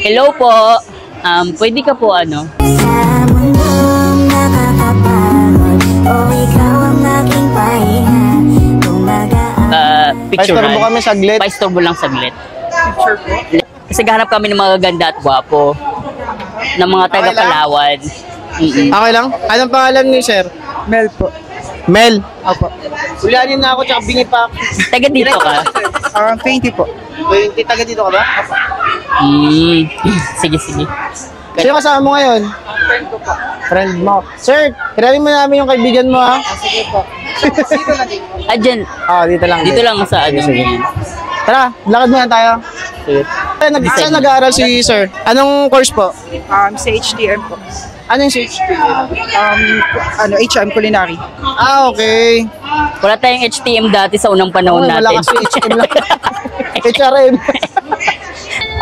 Hello po. Pwede ka po ano? Sa mundong nakakapagod, o ikaw ang aking pahinga. Picture Paistorbo kami saglit. Paistorbo lang saglit. Picture po? Kasi gahanap kami ng mga ganda at gwapo. Ng mga taga-Palawan. Okay lang? Anong pangalan ni sir? Mel po. Mel. Opo. Ulanin na ako tsaka bingi pa. Taga dito ka? 20 po. 20, taga dito ka ba? Sige, sige. Sino kasama mo ngayon? Friend ko po. Friend mo. Sir, hirapin mo namin yung kaibigan mo ha. Sige po. Dito na din. Dyan. Dito lang. Dito lang sa ano. Tara, lakad muna tayo. Sige. Saan nag-aaral si sir? Anong course po? Sa HTM po. Anong HTM? HM Culinary. Okay. Wala tayong HTM dati sa unang panahon natin. Wala kasi HTM lang. HRM.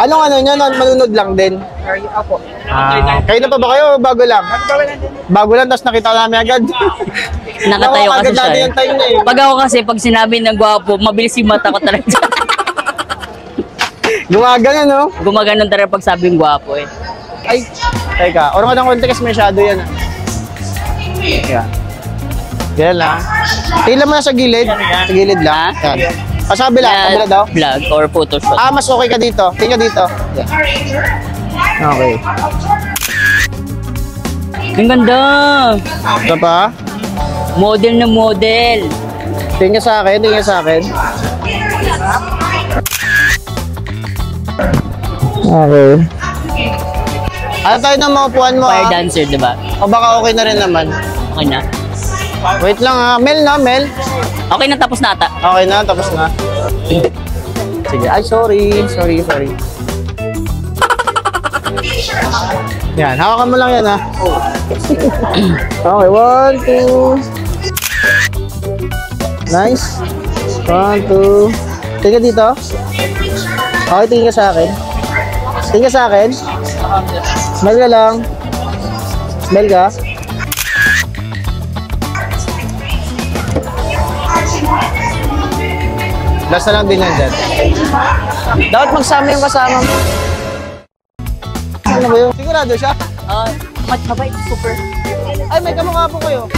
Anong ano nyo? Manunod lang din? Opo. Kayo na pa ba kayo? Bago lang? Bago lang, tapos nakita namin agad. Nakatayo kasi siya. Yung time na, Pag ako kasi, pag sinabi ng gwapo, mabilis yung mata ko talaga. Gumagana, no? Gumaganon talaga pag sabing gwapo eh. Ay, teka. Orong ka ng konti kasi masyado yan. Yan. Yan lang. Tingnan mo na sa gilid. Sa gilid lang. Yan. Sa kabila daw? Vlog or photoshoot. Mas okay ka dito. Tingnan dito. Yan. Okay. Ang ganda! Ito pa? Model na model. Tingnan sa akin. Tingnan sa akin. Okay. Ano tayo ng mga upuan mo? Fire dancer, diba? O baka okay na rin naman. Okay na. Wait lang ha. Mel na, Mel. Okay na, tapos na ata. Okay na, tapos na. Sige. Ay, sorry. Sorry. Yan, hawakan mo lang yan ha. Okay, 1, 2. Nice. 1, 2. Tingnan dito. Okay, tingin ka sa akin. Tingin ka sa akin. Smile ka lang. Smile ka. Last na lang din yan dyan. Dapat magsama yung kasama mo. Ano ba yun? Sigurado siya? Mabait, super. Ay, may kamukha po kayo.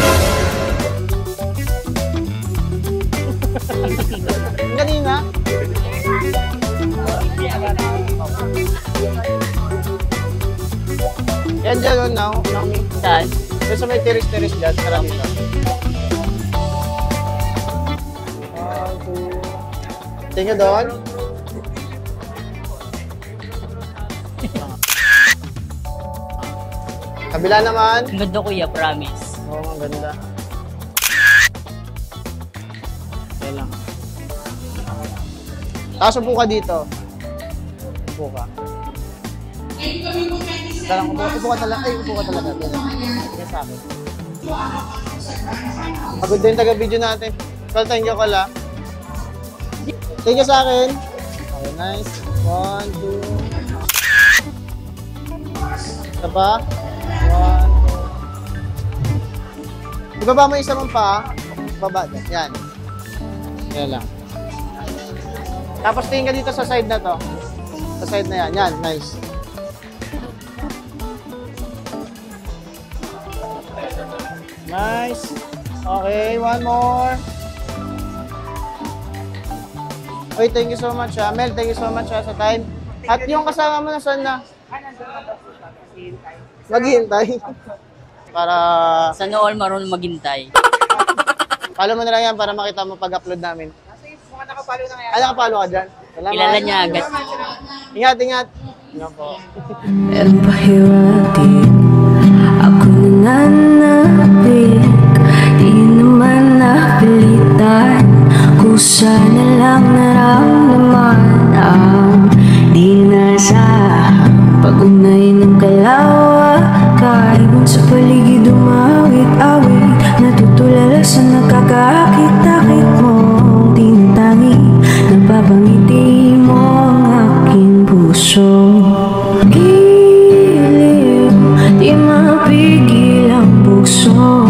Kanina? Yan dyan yun, Naomi. Saan? Yan sa may tiris-tiris dyan. Marami ka. Tingnan doon. Kabila naman. Ang ganda kuya, promise. Oo, ang ganda. Yan lang. Tapos upo ka dito. Upo ka. Upo ka talaga. Ay, upo ka talaga. Tingnan sa akin. Pagod din taga-video natin. Well, thank you, Kala. Thank you sa akin. Okay, nice. 1, 2. Isa pa. 1, 2. Ibaba mo isa mong pa. Baba din. Yan. Yan lang. Tapos tingin ka dito sa side na to. Sa side na yan. Yan. Nice. Nice. Okay, one more. Okay, thank you so much, Mel. Thank you so much sa time. At yung kasama mo na saan na? Maghihintay. Para... Sana all marunong maghintay. Follow mo na lang yan para makita mo pag-upload namin. Mga nakapalo na kaya. Nakapalo ka dyan? Salamat. Kilala niya agad. Ingat, ingat. Yan po. Meron pa hiwatig, ako nananabik. Di naman napilitan, kusa na lang naramdaman ang di nasahang pag-unay ng kalawa. Kaibon sa paligid umawit-awit, natutulala sa nakakaakit-akit mong tintangi. Napapangiti mo ang aking puso. Giliw, di mapigil ang bugso.